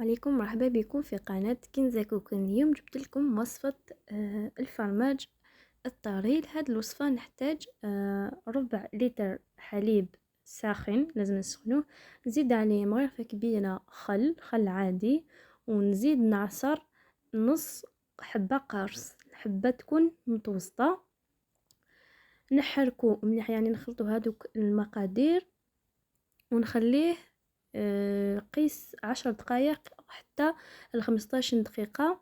عليكم، مرحبا بكم في قناة كنزة كوكن. اليوم جبت لكم وصفة الفرماج الطري. لهاد الوصفة نحتاج ربع لتر حليب ساخن، لازم نسخنوه. نزيد عليه مغرفة كبيرة خل عادي، ونزيد نعصر نص حبة قرص، الحبة تكون متوسطة. نحركو مليح، يعني نخلطو هادوك المقادير ونخليه قيس 10 دقائق حتى ل15 دقيقة.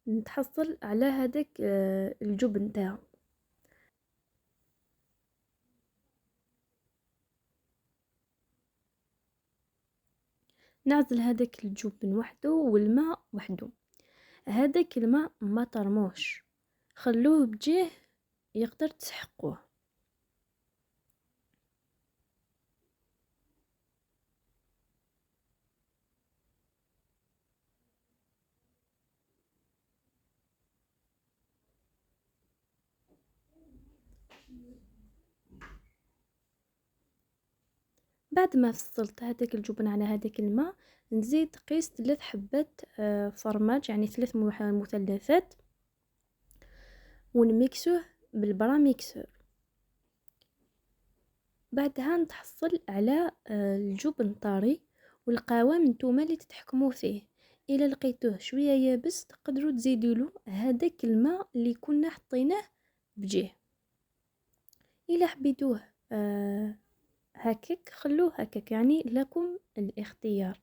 نتحصل على هذاك الجبن تاعو. نعزل هذاك الجبن وحده والماء وحده. هذاك الماء ما ترموش، خلوه بجيه يقدر تسحقوه. بعد ما فصلت هذاك الجبن على هذاك الماء، نزيد قيس 3 حبات فرماج، يعني 3 مثلثات، ونميكسوه بالبراميكسور. بعدها نتحصل على الجبن طري، والقوام نتوما اللي تتحكموا فيه. الا لقيتوه شويه يابس تقدروا تزيدوا له هذاك الماء اللي كنا حطيناه بجيه. الا حبيتوه هكاك خلوه هكاك، يعني لكم الاختيار.